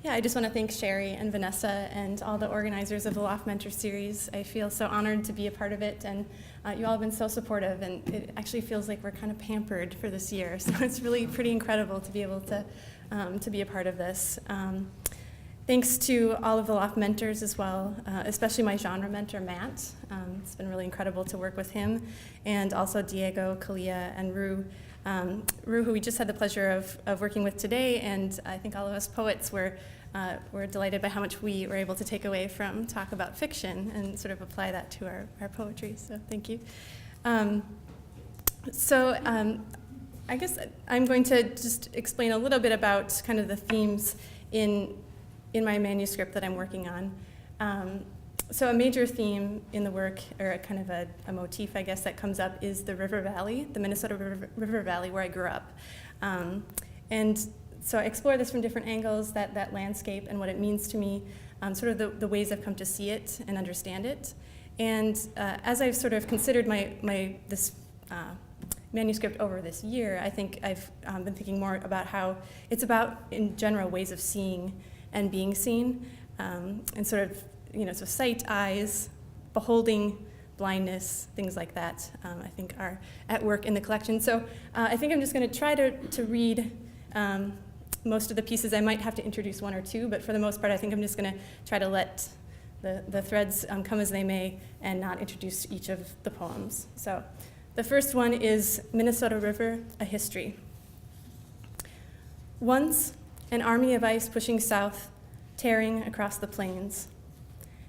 Yeah, I just want to thank Sherry and Vanessa and all the organizers of the Loft Mentor Series. I feel so honored to be a part of it, and you all have been so supportive, and it actually feels like we're kind of pampered for this year, so it's really pretty incredible to be able to be a part of this. Thanks to all of the Loft mentors as well, especially my genre mentor, Matt. It's been really incredible to work with him, and also Diego, Kalia, and Ru. Ru, who we just had the pleasure of working with today, and I think all of us poets were delighted by how much we were able to take away from talk about fiction and sort of apply that to our poetry, so thank you. I guess I'm going to just explain a little bit about kind of the themes in my manuscript that I'm working on. So a major theme in the work, or a kind of a motif, I guess, that comes up is the River Valley, the Minnesota River Valley where I grew up. And so I explore this from different angles, that landscape and what it means to me, sort of the ways I've come to see it and understand it. And as I've sort of considered this manuscript over this year, I think I've been thinking more about how it's about, in general, ways of seeing and being seen, and sort of, so sight, eyes, beholding, blindness, things like that, I think are at work in the collection. So I think I'm just going to try to read most of the pieces. I might have to introduce one or two, but for the most part, I think I'm just going to try to let the threads come as they may and not introduce each of the poems. So the first one is Minnesota River, A History. Once, an army of ice pushing south, tearing across the plains.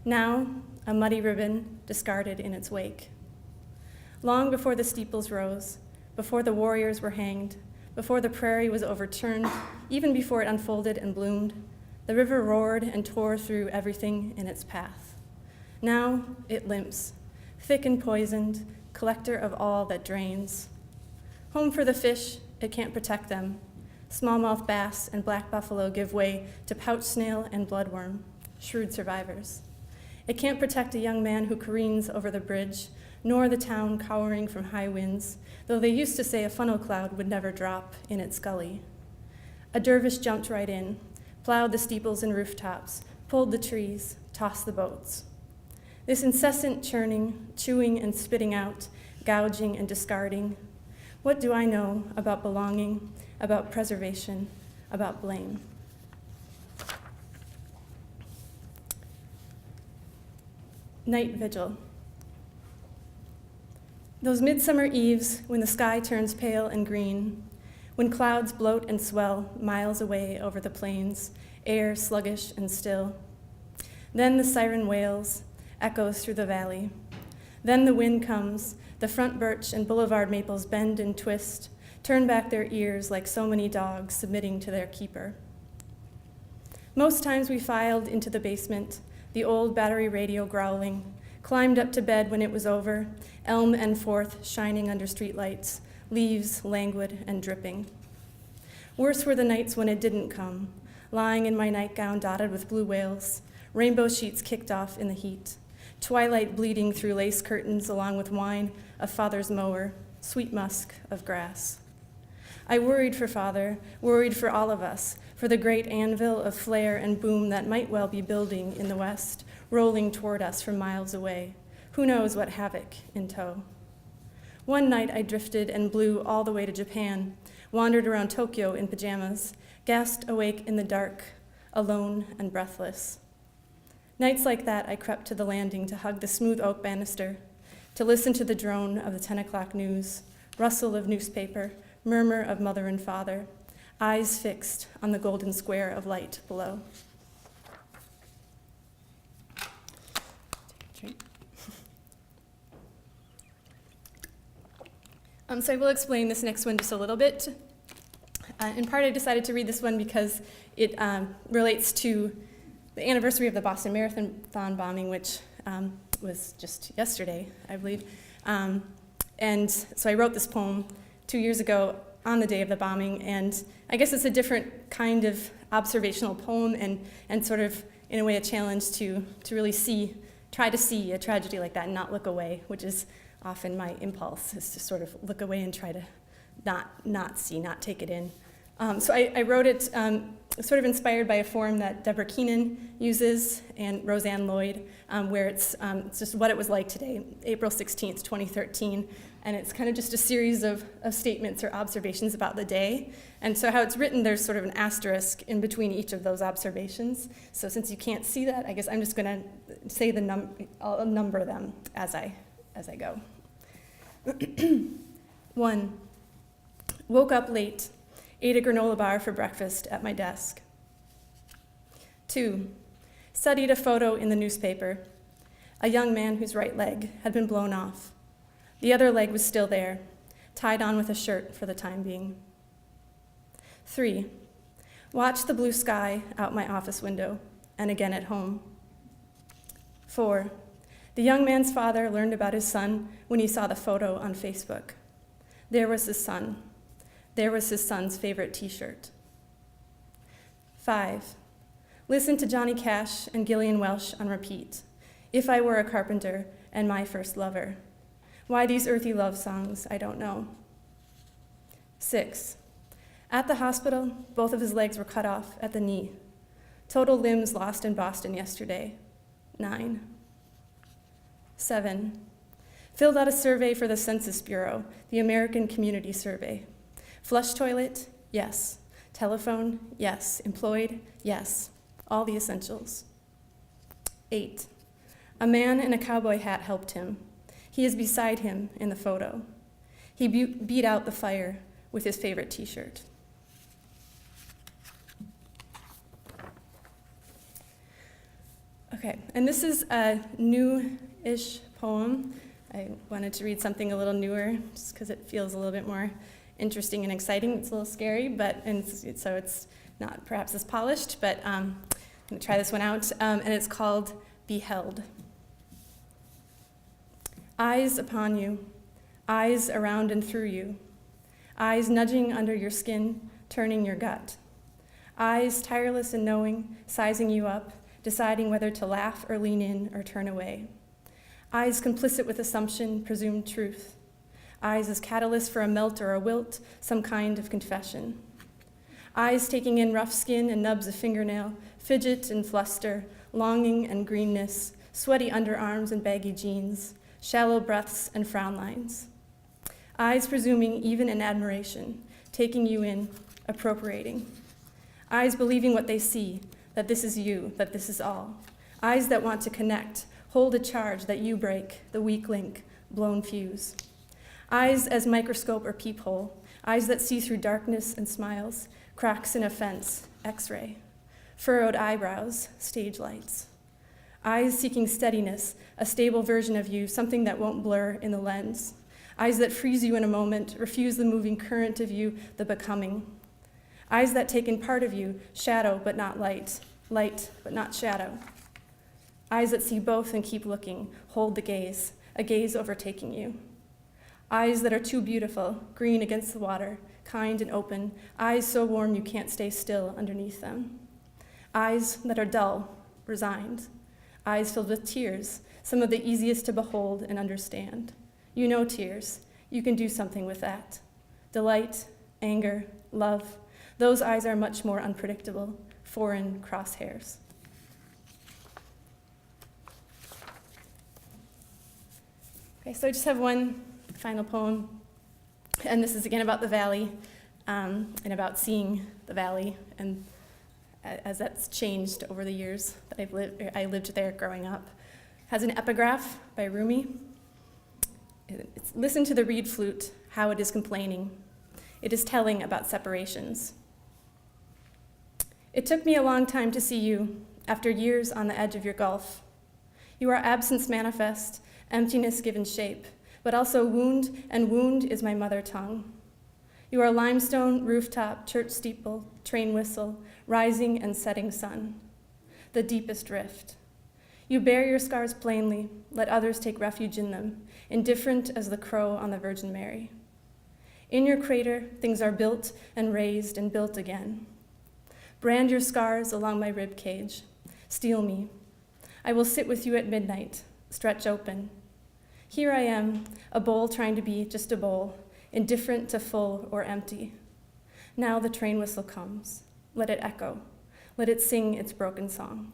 Now, a muddy ribbon discarded in its wake. Long before the steeples rose, before the warriors were hanged, before the prairie was overturned, even before it unfolded and bloomed, the river roared and tore through everything in its path. Now it limps, thick and poisoned, collector of all that drains. Home for the fish, it can't protect them. Smallmouth bass and black buffalo give way to pouch snail and bloodworm, shrewd survivors. It can't protect a young man who careens over the bridge, nor the town cowering from high winds, though they used to say a funnel cloud would never drop in its gully. A dervish jumped right in, plowed the steeples and rooftops, pulled the trees, tossed the boats. This incessant churning, chewing and spitting out, gouging and discarding. What do I know about belonging, about preservation, about blame? Night Vigil. Those midsummer eves when the sky turns pale and green, when clouds bloat and swell miles away over the plains, air sluggish and still. Then the siren wails, echoes through the valley. Then the wind comes, the front birch and boulevard maples bend and twist, turn back their ears like so many dogs submitting to their keeper. Most times we filed into the basement, the old battery radio growling, climbed up to bed when it was over, elm and forth shining under streetlights, leaves languid and dripping. Worse were the nights when it didn't come, lying in my nightgown dotted with blue whales, rainbow sheets kicked off in the heat, twilight bleeding through lace curtains along with wine of father's mower, sweet musk of grass. I worried for father, worried for all of us, for the great anvil of flare and boom that might well be building in the west, rolling toward us from miles away. Who knows what havoc in tow? One night I drifted and blew all the way to Japan, wandered around Tokyo in pajamas, gasped awake in the dark, alone and breathless. Nights like that I crept to the landing to hug the smooth oak banister, to listen to the drone of the 10 o'clock news, rustle of newspaper, murmur of mother and father, eyes fixed on the golden square of light below. So I will explain this next one just a little bit. In part, I decided to read this one because it relates to the anniversary of the Boston Marathon bombing, which was just yesterday, I believe. And so I wrote this poem 2 years ago on the day of the bombing, and I guess it's a different kind of observational poem and sort of, in a way, a challenge to really try to see a tragedy like that and not look away, which is often my impulse, is to sort of look away and try to not see, not take it in. So I wrote it sort of inspired by a form that Deborah Keenan uses and Roseanne Lloyd, where it's just what it was like today, April 16th, 2013. And it's kind of just a series of statements or observations about the day. And so how it's written, there's sort of an asterisk in between each of those observations. So since you can't see that, I guess I'm just going to say I'll number them as I go. 1, woke up late, ate a granola bar for breakfast at my desk. 2, studied a photo in the newspaper, a young man whose right leg had been blown off. The other leg was still there, tied on with a shirt for the time being. 3, watched the blue sky out my office window and again at home. 4, the young man's father learned about his son when he saw the photo on Facebook. There was his son. There was his son's favorite t-shirt. 5, listened to Johnny Cash and Gillian Welch on repeat. If I Were a Carpenter and My First Lover. Why these earthy love songs, I don't know. 6, at the hospital, both of his legs were cut off at the knee. Total limbs lost in Boston yesterday. 9. 7, filled out a survey for the Census Bureau, the American Community Survey. Flush toilet? Yes. Telephone? Yes. Employed? Yes. All the essentials. 8, a man in a cowboy hat helped him. He is beside him in the photo. He beat out the fire with his favorite t-shirt. Okay, and this is a new-ish poem. I wanted to read something a little newer just because it feels a little bit more interesting and exciting. It's a little scary, so it's not perhaps as polished, but I'm going to try this one out, and it's called Beheld. Eyes upon you, eyes around and through you, eyes nudging under your skin, turning your gut, eyes tireless in knowing, sizing you up, deciding whether to laugh or lean in or turn away, eyes complicit with assumption, presumed truth, eyes as catalyst for a melt or a wilt, some kind of confession, eyes taking in rough skin and nubs of fingernail, fidget and fluster, longing and greenness, sweaty underarms and baggy jeans, shallow breaths and frown lines. Eyes presuming even in admiration, taking you in, appropriating. Eyes believing what they see, that this is you, that this is all. Eyes that want to connect, hold a charge that you break, the weak link, blown fuse. Eyes as microscope or peephole, eyes that see through darkness and smiles, cracks in a fence, x-ray. Furrowed eyebrows, stage lights. Eyes seeking steadiness, a stable version of you, something that won't blur in the lens. Eyes that freeze you in a moment, refuse the moving current of you, the becoming. Eyes that take in part of you, shadow but not light, light but not shadow. Eyes that see both and keep looking, hold the gaze, a gaze overtaking you. Eyes that are too beautiful, green against the water, kind and open, eyes so warm you can't stay still underneath them. Eyes that are dull, resigned. Eyes filled with tears, some of the easiest to behold and understand. You know tears. You can do something with that. Delight, anger, love. Those eyes are much more unpredictable, foreign crosshairs. Okay, so I just have one final poem, and this is again about the valley, and about seeing the valley, and as that's changed over the years that I lived there growing up. It has an epigraph by Rumi. It's, listen to the reed flute, how it is complaining. It is telling about separations. It took me a long time to see you, after years on the edge of your gulf. You are absence manifest, emptiness given shape, but also wound, and wound is my mother tongue. You are limestone, rooftop, church steeple, train whistle, rising and setting sun, the deepest rift. You bear your scars plainly, let others take refuge in them, indifferent as the crow on the Virgin Mary. In your crater, things are built and raised and built again. Brand your scars along my rib cage. Steal me. I will sit with you at midnight, stretch open. Here I am, a bowl trying to be just a bowl, indifferent to full or empty. Now the train whistle comes. let it echo, let it sing its broken song.